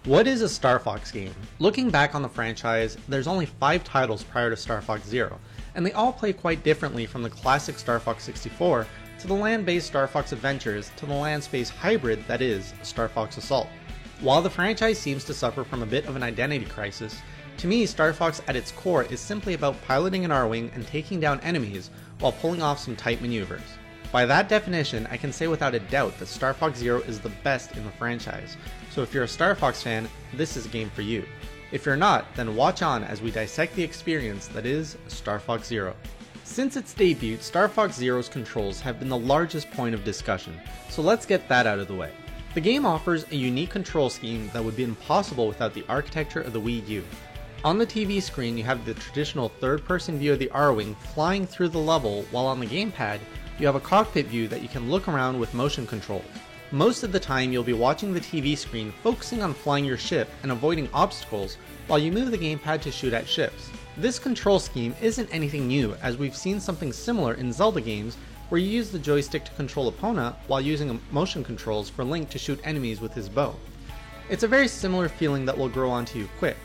What is a Star Fox game? Looking back on the franchise, there's only 5 titles prior to Star Fox Zero, and they all play quite differently from the classic Star Fox 64 to the land-based Star Fox Adventures to the land-space hybrid that is Star Fox Assault. While the franchise seems to suffer from a bit of an identity crisis, to me Star Fox at its core is simply about piloting an R-Wing and taking down enemies while pulling off some tight maneuvers. By that definition, I can say without a doubt that Star Fox Zero is the best in the franchise, so if you're a Star Fox fan, this is a game for you. If you're not, then watch on as we dissect the experience that is Star Fox Zero. Since its debut, Star Fox Zero's controls have been the largest point of discussion, so let's get that out of the way. The game offers a unique control scheme that would be impossible without the architecture of the Wii U. On the TV screen, you have the traditional third-person view of the R-Wing flying through the level, while on the gamepad, you have a cockpit view that you can look around with motion controls. Most of the time, you'll be watching the TV screen focusing on flying your ship and avoiding obstacles while you move the gamepad to shoot at ships. This control scheme isn't anything new, as we've seen something similar in Zelda games where you use the joystick to control Epona while using motion controls for Link to shoot enemies with his bow. It's a very similar feeling that will grow onto you quick.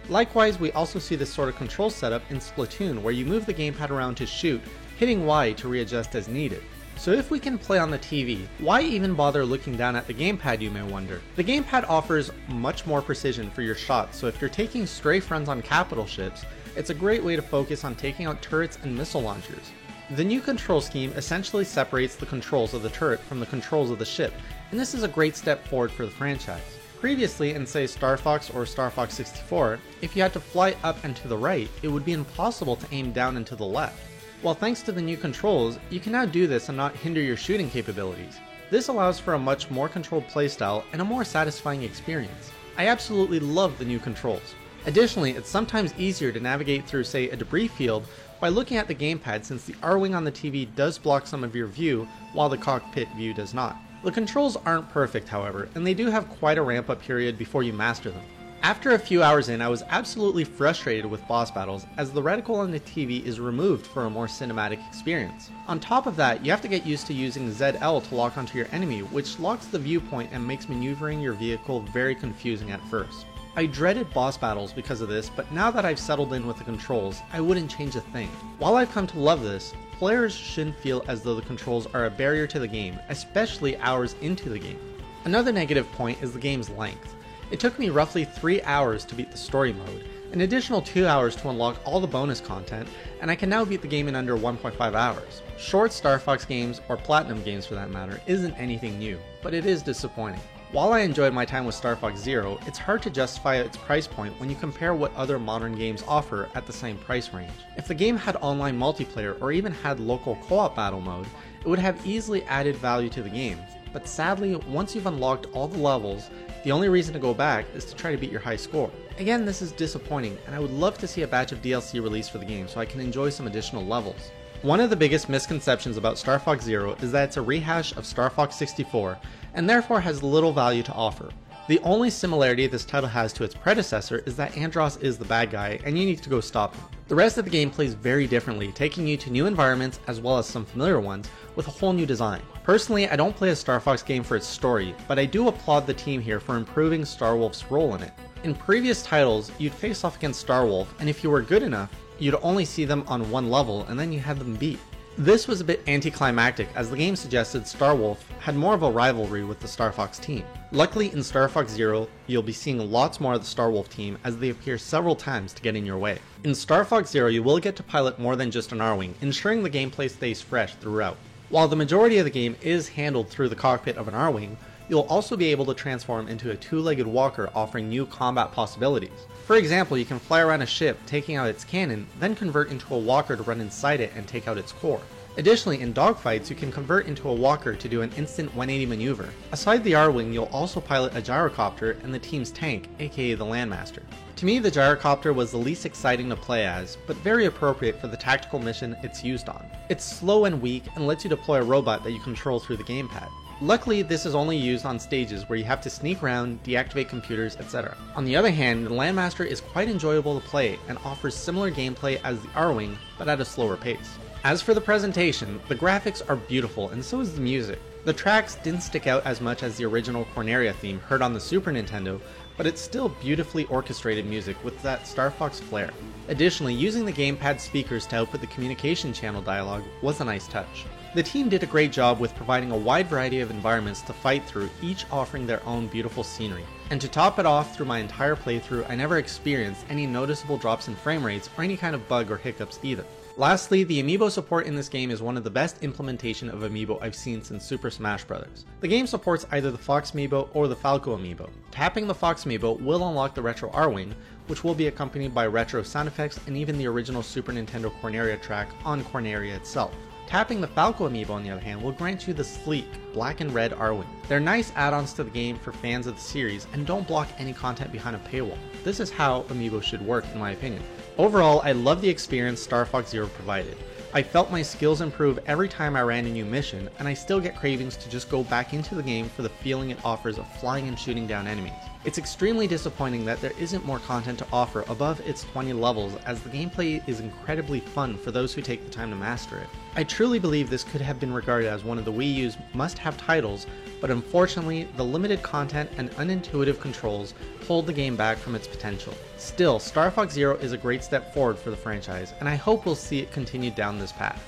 Likewise, we also see this sort of control setup in Splatoon where you move the gamepad around to shoot, hitting Y to readjust as needed. So if we can play on the TV, why even bother looking down at the gamepad, you may wonder? The gamepad offers much more precision for your shots, so if you're taking strafe runs on capital ships, it's a great way to focus on taking out turrets and missile launchers. The new control scheme essentially separates the controls of the turret from the controls of the ship, and this is a great step forward for the franchise. Previously in say Star Fox or Star Fox 64, if you had to fly up and to the right, it would be impossible to aim down and to the left. Well, thanks to the new controls, you can now do this and not hinder your shooting capabilities. This allows for a much more controlled playstyle and a more satisfying experience. I absolutely love the new controls. Additionally, it's sometimes easier to navigate through say a debris field by looking at the gamepad, since the R-Wing on the TV does block some of your view while the cockpit view does not. The controls aren't perfect, however, and they do have quite a ramp-up period before you master them. After a few hours in, I was absolutely frustrated with boss battles, as the reticle on the TV is removed for a more cinematic experience. On top of that, you have to get used to using ZL to lock onto your enemy, which locks the viewpoint and makes maneuvering your vehicle very confusing at first. I dreaded boss battles because of this, but now that I've settled in with the controls, I wouldn't change a thing. While I've come to love this, players shouldn't feel as though the controls are a barrier to the game, especially hours into the game. Another negative point is the game's length. It took me roughly 3 hours to beat the story mode, an additional 2 hours to unlock all the bonus content, and I can now beat the game in under 1.5 hours. Short Star Fox games, or Platinum games for that matter, isn't anything new, but it is disappointing. While I enjoyed my time with Star Fox Zero, it's hard to justify its price point when you compare what other modern games offer at the same price range. If the game had online multiplayer or even had local co-op battle mode, it would have easily added value to the game. But sadly, once you've unlocked all the levels, the only reason to go back is to try to beat your high score. Again, this is disappointing, and I would love to see a batch of DLC released for the game so I can enjoy some additional levels. One of the biggest misconceptions about Star Fox Zero is that it's a rehash of Star Fox 64, and therefore has little value to offer. The only similarity this title has to its predecessor is that Andross is the bad guy, and you need to go stop him. The rest of the game plays very differently, taking you to new environments as well as some familiar ones, with a whole new design. Personally, I don't play a Star Fox game for its story, but I do applaud the team here for improving Starwolf's role in it. In previous titles, you'd face off against Starwolf, and if you were good enough, you'd only see them on one level and then you had them beat. This was a bit anticlimactic, as the game suggested Starwolf had more of a rivalry with the Star Fox team. Luckily in Star Fox Zero, you'll be seeing lots more of the Starwolf team as they appear several times to get in your way. In Star Fox Zero, you will get to pilot more than just an R-Wing, ensuring the gameplay stays fresh throughout. While the majority of the game is handled through the cockpit of an R-Wing, you'll also be able to transform into a two-legged walker, offering new combat possibilities. For example, you can fly around a ship, taking out its cannon, then convert into a walker to run inside it and take out its core. Additionally, in dogfights, you can convert into a walker to do an instant 180 maneuver. Aside the R-Wing, you'll also pilot a gyrocopter and the team's tank, aka the Landmaster. To me, the gyrocopter was the least exciting to play as, but very appropriate for the tactical mission it's used on. It's slow and weak and lets you deploy a robot that you control through the gamepad. Luckily, this is only used on stages where you have to sneak around, deactivate computers, etc. On the other hand, the Landmaster is quite enjoyable to play and offers similar gameplay as the R-Wing, but at a slower pace. As for the presentation, the graphics are beautiful and so is the music. The tracks didn't stick out as much as the original Corneria theme heard on the Super Nintendo, but it's still beautifully orchestrated music with that Star Fox flair. Additionally, using the gamepad speakers to output the communication channel dialogue was a nice touch. The team did a great job with providing a wide variety of environments to fight through, each offering their own beautiful scenery. And to top it off, through my entire playthrough, I never experienced any noticeable drops in frame rates or any kind of bug or hiccups either. Lastly, the amiibo support in this game is one of the best implementation of amiibo I've seen since Super Smash Bros. The game supports either the Fox amiibo or the Falco amiibo. Tapping the Fox amiibo will unlock the Retro R-Wing, which will be accompanied by retro sound effects and even the original Super Nintendo Corneria track on Corneria itself. Tapping the Falco amiibo, on the other hand, will grant you the sleek black and red R-Wing. They're nice add-ons to the game for fans of the series and don't block any content behind a paywall. This is how amiibo should work, in my opinion. Overall, I love the experience Star Fox Zero provided. I felt my skills improve every time I ran a new mission, and I still get cravings to just go back into the game for the feeling it offers of flying and shooting down enemies. It's extremely disappointing that there isn't more content to offer above its 20 levels, as the gameplay is incredibly fun for those who take the time to master it. I truly believe this could have been regarded as one of the Wii U's must-have titles, but unfortunately, the limited content and unintuitive controls hold the game back from its potential. Still, Star Fox Zero is a great step forward for the franchise, and I hope we'll see it continue down this path.